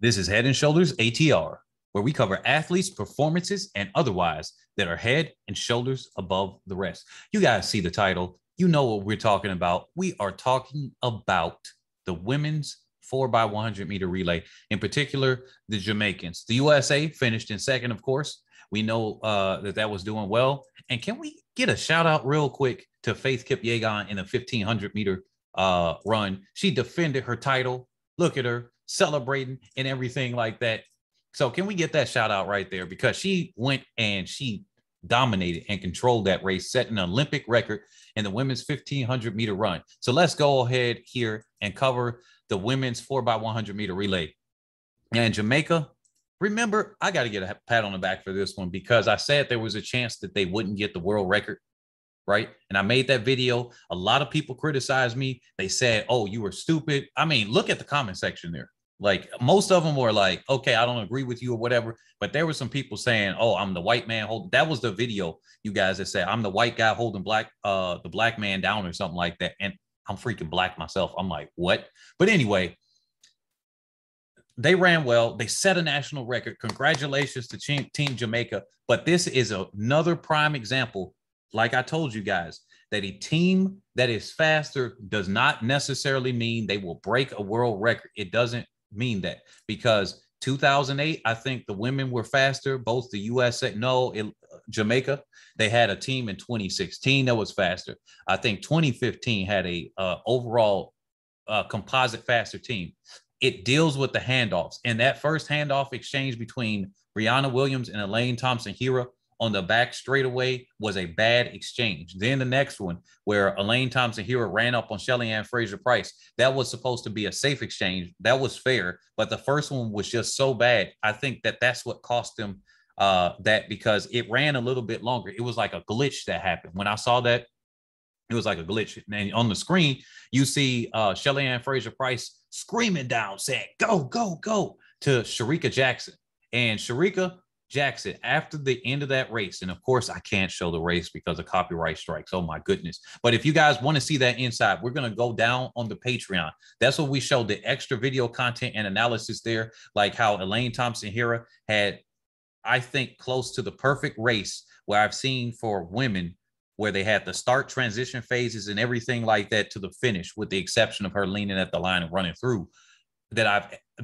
This is Head and Shoulders ATR, where we cover athletes, performances, and otherwise that are head and shoulders above the rest. You guys see the title. You know what we're talking about. We are talking about the women's 4x100 meter relay, in particular, the Jamaicans. The USA finished in second, of course. We know that was doing well. And can we get a shout out real quick to Faith Kipyegon in a 1500-meter run? She defended her title. Look at her celebrating and everything like that. So can we get that shout out right there? Because she went and she dominated and controlled that race, setting an Olympic record in the women's 1500-meter run. So let's go ahead here and cover the women's 4x100-meter relay. And Jamaica, remember, I got to get a pat on the back for this one because I said there was a chance that they wouldn't get the world record. Right. And I made that video. A lot of people criticized me. They said, oh, you were stupid. I mean, look at the comment section there. Like most of them were like, OK, I don't agree with you or whatever. But there were some people saying, oh, I'm the white man holding. That was the video, you guys, that said I'm the white guy holding the black man down or something like that. And I'm freaking black myself. I'm like, what? But anyway, they ran well. They set a national record. Congratulations to Team Jamaica. But this is another prime example. Like I told you guys, that a team that is faster does not necessarily mean they will break a world record. It doesn't mean that because 2008, I think the women were faster. Both the USA, Jamaica, they had a team in 2016 that was faster. I think 2015 had a overall composite faster team. It deals with the handoffs. And that first handoff exchange between Brianna Williams and Elaine Thompson-Herah on the back straightaway was a bad exchange. Then the next one, where Elaine Thompson-Herah ran up on Shelly-Ann Fraser-Pryce, that was supposed to be a safe exchange. That was fair, but the first one was just so bad. I think that's what cost them that because it ran a little bit longer. It was like a glitch that happened. When I saw that, it was like a glitch. And on the screen, you see Shelly-Ann Fraser-Pryce screaming down, saying, go, go, go, to Shericka Jackson. And Shericka Jackson, after the end of that race, and of course, I can't show the race because of copyright strikes. Oh, my goodness. But if you guys want to see that inside, we're going to go down on the Patreon. That's what we showed, the extra video content and analysis there, like how Elaine Thompson-Herah had, I think, close to the perfect race where I've seen for women, where they had the start, transition phases and everything like that to the finish, with the exception of her leaning at the line and running through, that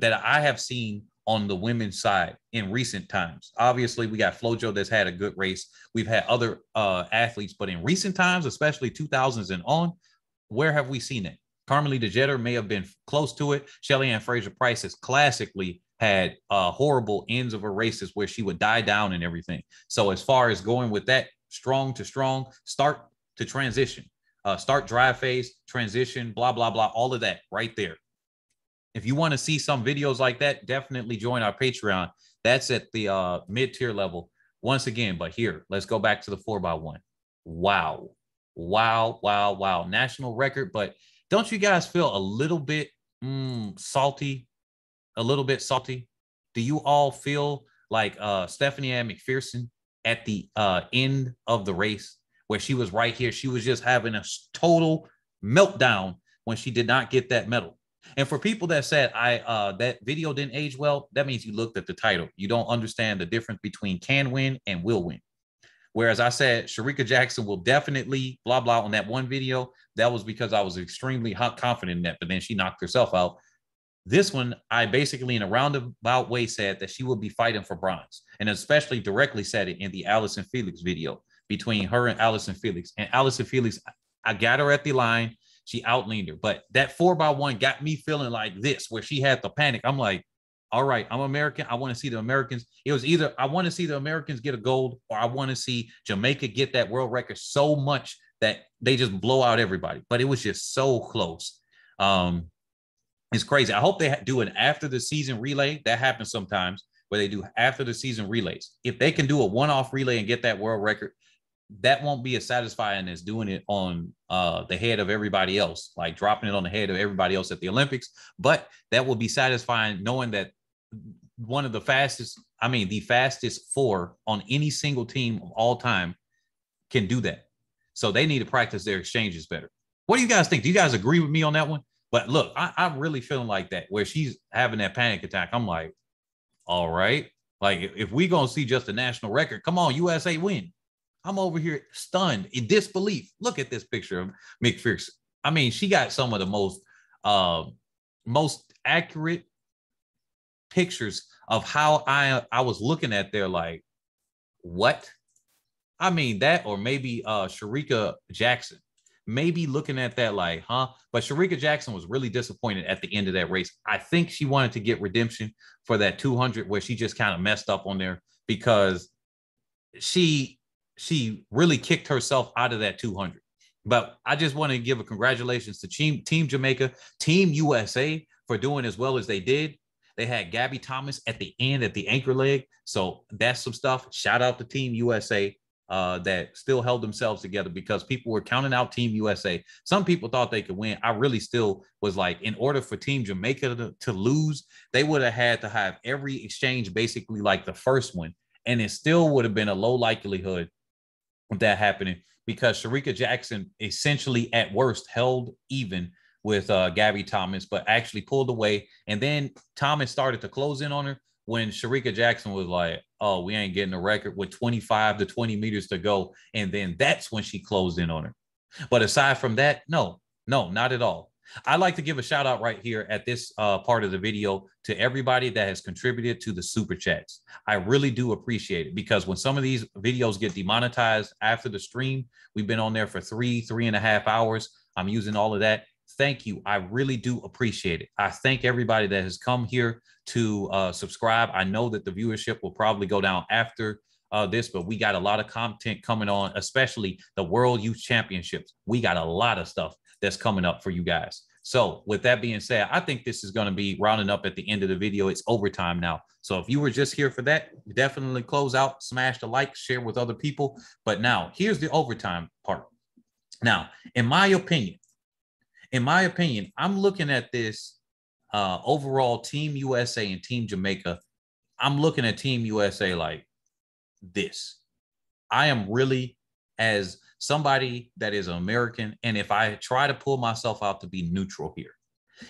I have seen on the women's side in recent times. Obviously, we got Flojo that's had a good race. We've had other athletes, but in recent times, especially 2000s and on, where have we seen it? Carmelita Jeter may have been close to it. Shelly-Ann Fraser-Pryce has classically had horrible ends of her races where she would die down and everything. So as far as going with that strong to strong, start to transition, start drive phase, transition, blah, blah, blah, all of that right there. If you want to see some videos like that, definitely join our Patreon. That's at the mid-tier level. Once again, but here, let's go back to the 4x1. Wow. Wow, wow, wow. National record, but don't you guys feel a little bit salty? A little bit salty? Do you all feel like Stephanie Ann McPherson at the end of the race where she was right here? She was just having a total meltdown when she did not get that medal. And for people that said that video didn't age well, that means you looked at the title. You don't understand the difference between can win and will win. Whereas I said Shericka Jackson will definitely blah, blah on that one video. That was because I was extremely confident in that, but then she knocked herself out. This one, I basically in a roundabout way said that she will be fighting for bronze, and especially directly said it in the Allyson Felix video between her and Allyson Felix. And Allyson Felix, I got her at the line. She outleaned her. But that 4x1 got me feeling like this, where she had the panic. I'm like, all right, I'm American. I want to see the Americans. It was either I want to see the Americans get a gold, or I want to see Jamaica get that world record so much that they just blow out everybody. But it was just so close. It's crazy. I hope they do an after the season relay. That happens sometimes where they do after the season relays. If they can do a one-off relay and get that world record, that won't be as satisfying as doing it on the head of everybody else, like dropping it on the head of everybody else at the Olympics. But that will be satisfying knowing that one of the fastest, the fastest four on any single team of all time can do that. So they need to practice their exchanges better. What do you guys think? Do you guys agree with me on that one? But look, I'm really feeling like that where she's having that panic attack. I'm like, all right. Like if we gonna see just a national record, come on, USA win. I'm over here stunned in disbelief. Look at this picture of McPherson. I mean, she got some of the most accurate pictures of how I was looking at there. Like, what? I mean, that or maybe Shericka Jackson. Maybe looking at that like, huh? But Shericka Jackson was really disappointed at the end of that race. I think she wanted to get redemption for that 200 where she just kind of messed up on there because she really kicked herself out of that 200. But I just want to give a congratulations to Team Jamaica, Team USA for doing as well as they did. They had Gabby Thomas at the end at the anchor leg. So that's some stuff. Shout out to Team USA that still held themselves together because people were counting out Team USA. Some people thought they could win. I really still was like, in order for Team Jamaica to lose, they would have had to have every exchange basically like the first one. And it still would have been a low likelihood of that happening because Shericka Jackson essentially at worst held even with Gabby Thomas, but actually pulled away. And then Thomas started to close in on her when Shericka Jackson was like, oh, we ain't getting a record with 25 to 20 meters to go. And then that's when she closed in on her. But aside from that, no, not at all. I'd like to give a shout out right here at this part of the video to everybody that has contributed to the super chats. I really do appreciate it because when some of these videos get demonetized after the stream, we've been on there for 3.5 hours. I'm using all of that. Thank you. I really do appreciate it. I thank everybody that has come here to subscribe. I know that the viewership will probably go down after this, but we got a lot of content coming on, especially the World Youth Championships. We got a lot of stuff that's coming up for you guys. So with that being said, I think this is going to be rounding up at the end of the video. It's overtime now. So if you were just here for that, definitely close out, smash the like, share with other people. But now here's the overtime part. Now, in my opinion, I'm looking at this overall Team USA and Team Jamaica. I'm looking at Team USA like this. I am really, as somebody that is an American, and if I try to pull myself out to be neutral here,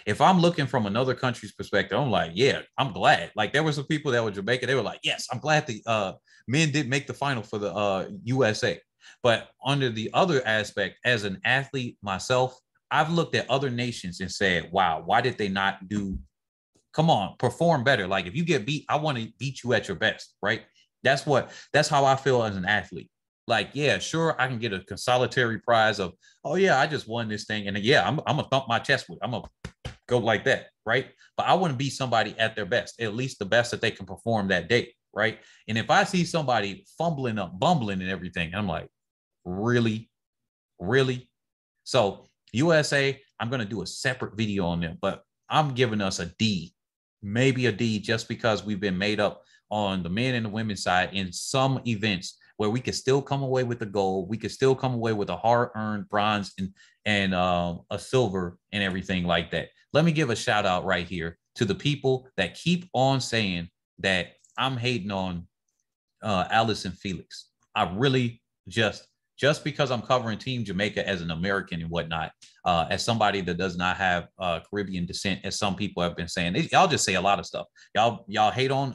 if I'm looking from another country's perspective, I'm like, yeah, I'm glad. Like there were some people that were Jamaican. They were like, yes, I'm glad the men did make the final for the USA. But under the other aspect, as an athlete myself, I've looked at other nations and said, wow, why did they not do, come on, perform better? Like if you get beat, I want to beat you at your best, right? That's how I feel as an athlete. Like, yeah, sure, I can get a consolatory prize of, oh yeah, I just won this thing. And yeah, I'm gonna thump my chest with, I'm gonna go like that, right? But I want to be somebody at their best, at least the best that they can perform that day, right? And if I see somebody fumbling up, bumbling and everything, I'm like, really? So USA, I'm going to do a separate video on them, but I'm giving us a D, maybe a D, just because we've been made up on the men and the women's side in some events where we could still come away with the gold. We could still come away with a hard-earned bronze and a silver and everything like that. Let me give a shout out right here to the people that keep on saying that I'm hating on Allyson Felix. I really just because I'm covering Team Jamaica as an American and whatnot, as somebody that does not have Caribbean descent, as some people have been saying, y'all just say a lot of stuff. Y'all hate on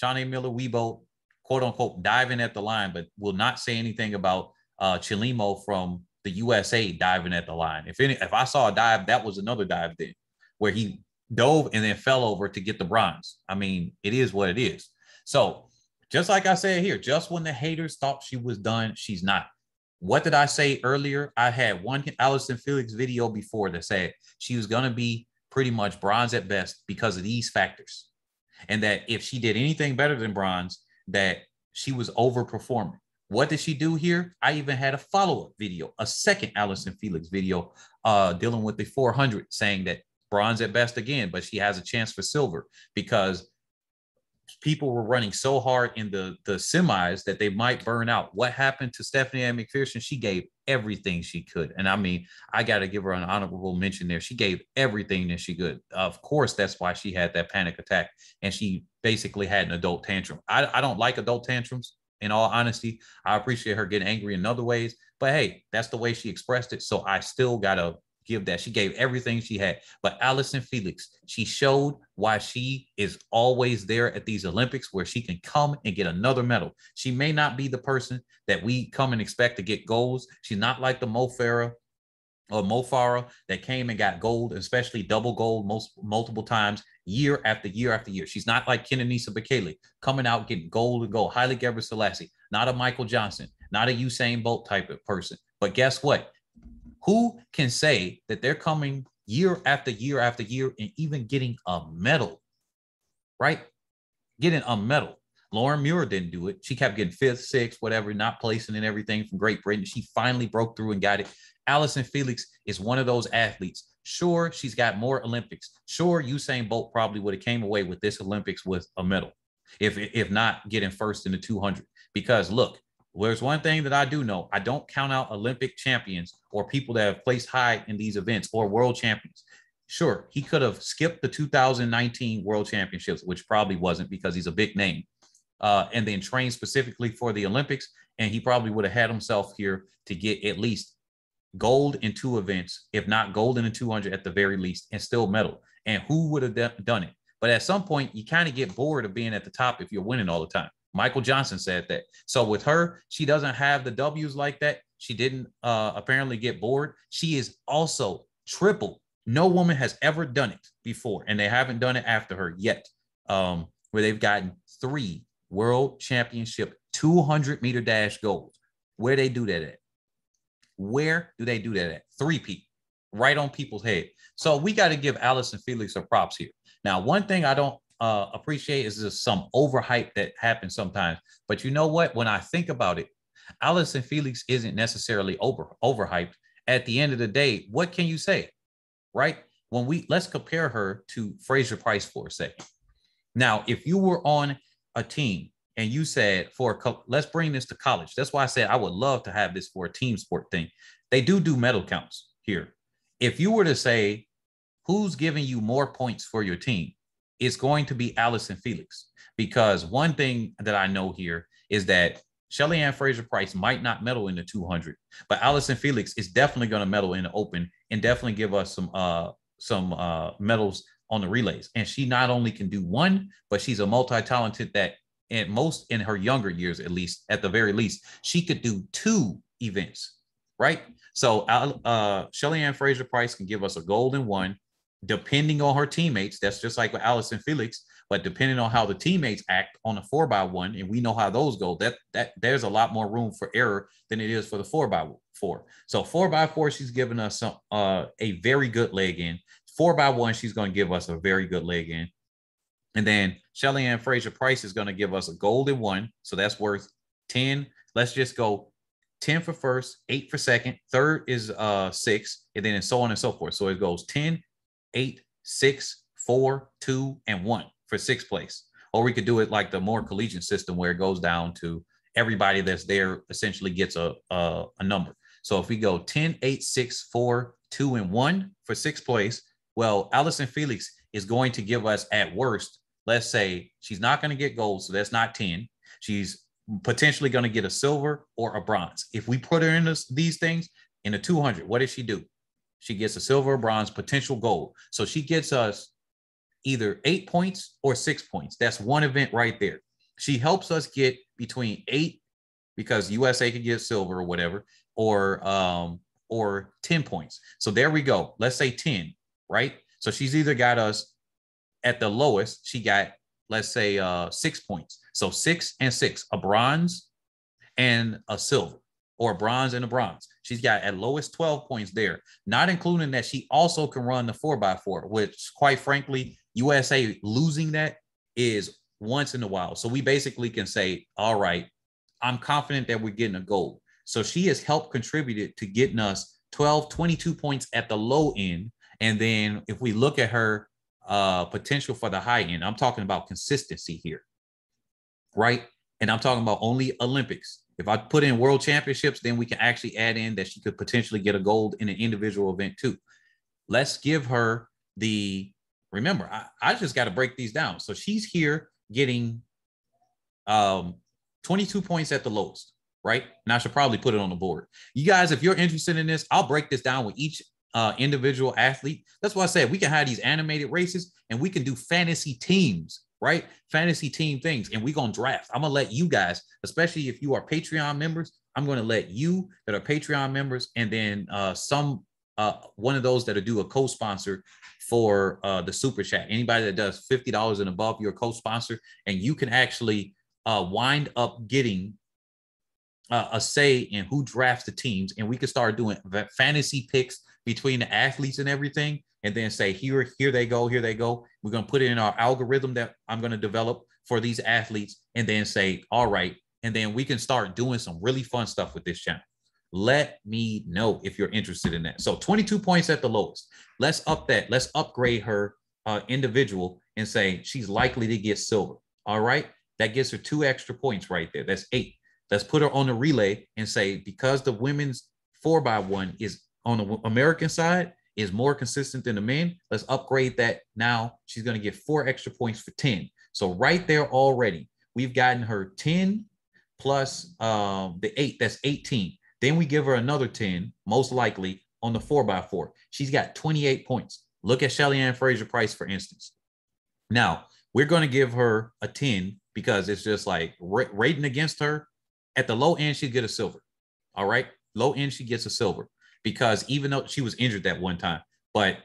Shanae Miller-Weibo, quote unquote, diving at the line, but will not say anything about Chilimo from the USA diving at the line. If I saw a dive, that was another dive then, where he dove and then fell over to get the bronze. I mean, it is what it is. So just like I said here, just when the haters thought she was done, she's not. What did I say earlier? I had one Allyson Felix video before that said she was going to be pretty much bronze at best because of these factors. And that if she did anything better than bronze, that she was overperforming. What did she do here? I even had a follow-up video, a second Allyson Felix video dealing with the 400, saying that bronze at best again, but she has a chance for silver because people were running so hard in the semis that they might burn out. What happened to Stephanie-Ann McPherson? She gave everything she could. And I mean, I got to give her an honorable mention there. She gave everything that she could. Of course, that's why she had that panic attack. And she basically had an adult tantrum. I don't like adult tantrums, in all honesty. I appreciate her getting angry in other ways. But hey, that's the way she expressed it. So I still got to give that. She gave everything she had. But Allyson Felix, she showed why she is always there at these Olympics, where she can come and get another medal. She may not be the person that we come and expect to get golds. She's not like the Mo Farah that came and got gold, especially double gold multiple times, year after year after year. She's not like Kenenisa Bekele coming out getting gold and gold. Haile Gebrselassie, not a Michael Johnson, not a Usain Bolt type of person. But guess what? Who can say that they're coming year after year after year and even getting a medal, right? Getting a medal. Lauren Muir didn't do it. She kept getting fifth, sixth, whatever, not placing in everything from Great Britain. She finally broke through and got it. Allyson Felix is one of those athletes. Sure, she's got more Olympics. Sure, Usain Bolt probably would have came away with this Olympics with a medal, if not getting first in the 200. Because look, there's one thing that I do know. I don't count out Olympic champions or people that have placed high in these events or world champions. Sure, he could have skipped the 2019 World Championships, which probably wasn't because he's a big name, and then trained specifically for the Olympics. And he probably would have had himself here to get at least gold in 2 events, if not gold in the 200 at the very least, and still medal. And who would have done it? But at some point, you kind of get bored of being at the top if you're winning all the time. Michael Johnson said that. So with her, she doesn't have the W's like that. She didn't apparently get bored. She is also triple. No woman has ever done it before, and they haven't done it after her yet, where they've gotten 3 world championship 200-meter dash golds. Where they do that at? Where do they do that at? 3 people, right on people's head. So we got to give Allyson Felix her props here. Now, one thing I don't appreciate is just some overhype that happens sometimes. But you know what? When I think about it, Allyson Felix isn't necessarily overhyped. At the end of the day, what can you say, right? Let's compare her to Fraser-Pryce for a second. Now, if you were on a team and you said, let's bring this to college. That's why I said I would love to have this for a team sport thing. They do medal counts here. If you were to say, who's giving you more points for your team, it's going to be Allyson Felix. Because one thing that I know here is that Shelly-Ann Fraser-Pryce might not medal in the 200, but Allyson Felix is definitely going to medal in the open and definitely give us some medals on the relays. And she not only can do one, but she's a multi-talented that in her younger years, at the very least, she could do 2 events, right? So Shelly-Ann Fraser-Pryce can give us a gold in one, depending on her teammates. That's just like with Allyson Felix, but depending on how the teammates act on a 4x1, and we know how those go, that there's a lot more room for error than it is for the 4x4. So 4x4, she's giving us a very good leg in. 4x1, she's going to give us a very good leg in. And then Shelly-Ann Fraser-Pryce is going to give us a gold in one. So that's worth 10. Let's just go 10 for first, 8 for second. Third is 6, and then so on and so forth. So it goes 10, 8, 6, 4, 2, and 1 for 6th place. Or we could do it like the more collegiate system where it goes down to everybody that's there essentially gets a number. So if we go 10, 8, 6, 4, 2, and 1 for 6th place, well, Allyson Felix is going to give us at worst, let's say she's not going to get gold, so that's not 10. She's potentially going to get a silver or a bronze. If we put her in these things in a 200, what does she do? She gets a silver or bronze, potential gold. So she gets us either 8 points or 6 points. That's one event right there. She helps us get between 8, because USA could get silver or whatever, or 10 points. So there we go. Let's say 10, right? So she's either got us at the lowest, she got, let's say 6 points. So 6 and 6, a bronze and a silver, or a bronze and a bronze. She's got at lowest 12 points there, not including that she also can run the 4x4, which quite frankly, USA losing that is once in a while. So we basically can say, all right, I'm confident that we're getting a gold. So she has helped contributed to getting us 12, 22 points at the low end. And then if we look at her potential for the high end, I'm talking about consistency here, right? And I'm talking about only Olympics. If I put in world championships, then we can actually add in that she could potentially get a gold in an individual event too. Let's give her remember, I just got to break these down. So she's here getting 22 points at the lowest, right? And I should probably put it on the board. You guys, if you're interested in this, I'll break this down with each individual athlete. That's why I said we can have these animated races and we can do fantasy teams, right? Fantasy team things. And we're going to draft. I'm going to let you guys, especially if you are Patreon members, I'm going to let you that are Patreon members and then one of those that'll do a co-sponsor for the super chat. Anybody that does $50 and above, you're a co-sponsor, and you can actually wind up getting a say in who drafts the teams, and we can start doing fantasy picks between the athletes and everything, and then say here they go. We're going to put it in our algorithm that I'm going to develop for these athletes, and then say, all right, and then we can start doing some really fun stuff with this channel. Let me know if you're interested in that. So 22 points at the lowest. Let's up that. Let's upgrade her individual and say she's likely to get silver. All right, that gets her 2 extra points right there. That's 8. Let's put her on the relay and say, because the women's 4x1 is on the American side is more consistent than the men, let's upgrade that. Now she's going to get 4 extra points for 10. So right there already, we've gotten her 10 plus the 8, that's 18. Then we give her another 10, most likely on the 4x4. She's got 28 points. Look at Shelly-Ann Fraser-Pryce, for instance. Now, we're going to give her a 10 because it's just like rating against her. At the low end, she'd get a silver. All right. Low end, she gets a silver because even though she was injured that one time, but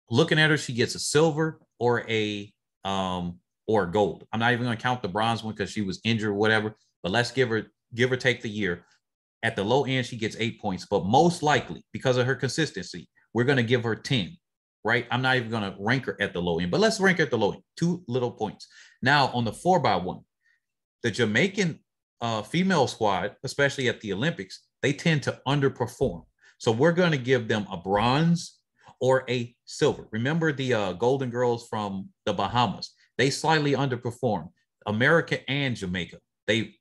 looking at her, she gets a silver or a gold. I'm not even going to count the bronze one because she was injured or whatever, but let's give her take the year. At the low end, she gets 8 points, but most likely because of her consistency, we're going to give her 10, right? I'm not even going to rank her at the low end, but let's rank her at the low end, 2 little points. Now on the 4x1, the Jamaican female squad, especially at the Olympics, they tend to underperform. So we're going to give them a bronze or a silver. Remember the Golden Girls from the Bahamas? They slightly underperformed. America and Jamaica, they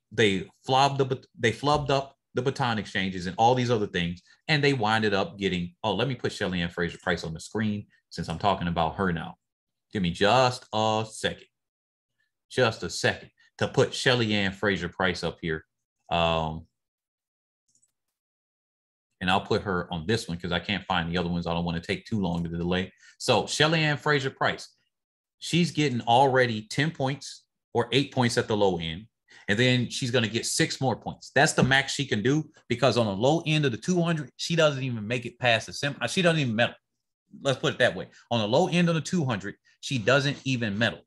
flubbed up the baton exchanges and all these other things, and they winded up getting. Oh, let me put Shelly-Ann Fraser-Pryce on the screen since I'm talking about her now. Give me just a second. To put Shelly-Ann Fraser-Pryce up here. And I'll put her on this one because I can't find the other ones. I don't want to take too long to delay. So Shelly-Ann Fraser-Pryce, she's getting already 10 points or 8 points at the low end. And then she's going to get 6 more points. That's the max she can do because on the low end of the 200, she doesn't even make it past the semi. She doesn't even medal. Let's put it that way. On the low end of the 200, she doesn't even medal.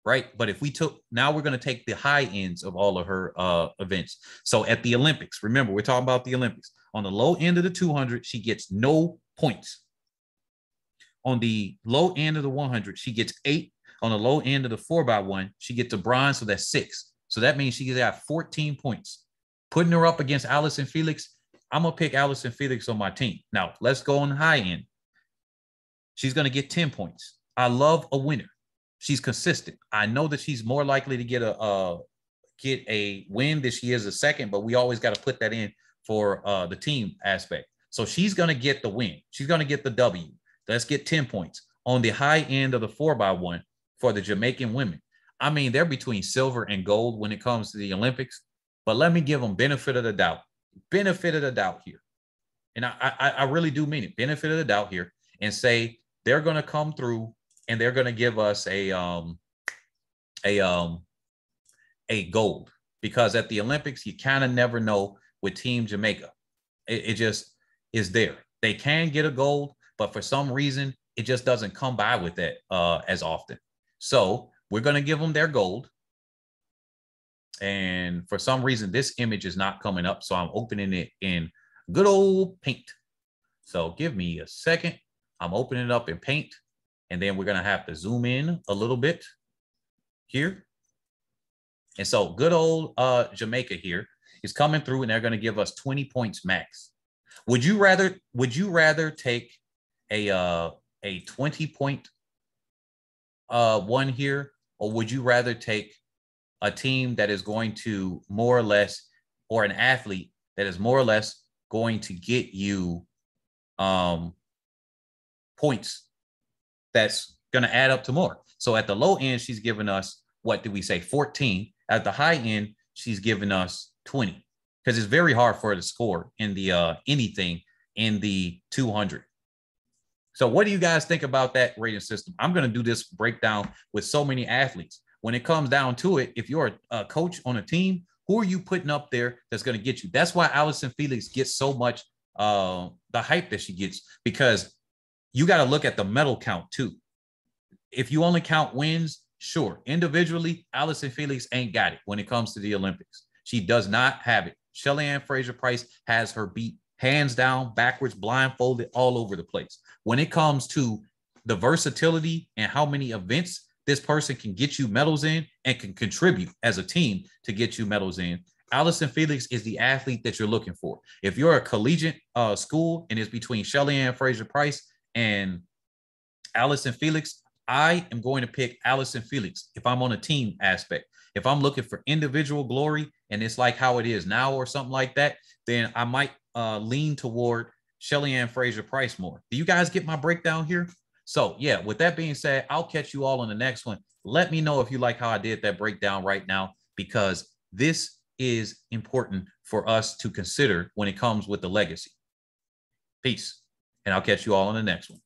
Right. But if we now we're going to take the high ends of all of her events. So at the Olympics, remember, we're talking about the Olympics. On the low end of the 200, she gets no points. On the low end of the 100, she gets 8. On the low end of the 4x1, she gets a bronze. So that's 6. So that means she got 14 points. Putting her up against Allyson Felix, I'm going to pick Allyson Felix on my team. Now, let's go on the high end. She's going to get 10 points. I love a winner. She's consistent. I know that she's more likely to get a win than she is a second, but we always got to put that in for the team aspect. So she's going to get the win. She's going to get the W. Let's get 10 points. On the high end of the 4x1 for the Jamaican women, I mean, they're between silver and gold when it comes to the Olympics, but let me give them benefit of the doubt. Benefit of the doubt here. And I really do mean it. Benefit of the doubt here and say they're going to come through and they're going to give us a gold, because at the Olympics, you kind of never know with Team Jamaica. It just is there. They can get a gold, but for some reason, it just doesn't come by with that as often. So we're going to give them their gold. And for some reason, this image is not coming up. So I'm opening it in good old Paint. So give me a second. I'm opening it up in Paint. And then we're going to have to zoom in a little bit here. And so good old Jamaica here is coming through, and they're going to give us 20 points max. Would you rather take a 20-point one here, or would you rather take a team that is going to more or less, or an athlete that is more or less going to get you points that's going to add up to more? So at the low end, she's giving us, what did we say, 14. At the high end, she's giving us 20, because it's very hard for her to score in the anything in the 200. So what do you guys think about that rating system? I'm going to do this breakdown with so many athletes. When it comes down to it, if you're a coach on a team, who are you putting up there that's going to get you? That's why Allyson Felix gets so much the hype that she gets, because you got to look at the medal count too. If you only count wins, sure. Individually, Allyson Felix ain't got it when it comes to the Olympics. She does not have it. Shelly-Ann Fraser-Pryce has her beat hands down, backwards, blindfolded, all over the place. When it comes to the versatility and how many events this person can get you medals in and can contribute as a team to get you medals in, Allyson Felix is the athlete that you're looking for. If you're a collegiate school and it's between Shelly-Ann Fraser-Pryce and Allyson Felix, I am going to pick Allyson Felix if I'm on a team aspect. If I'm looking for individual glory and it's like how it is now or something like that, then I might lean toward Shelly-Ann Fraser-Pryce more. Do you guys get my breakdown here? So yeah, with that being said, I'll catch you all on the next one. Let me know if you like how I did that breakdown right now, because this is important for us to consider when it comes with the legacy. Peace. And I'll catch you all on the next one.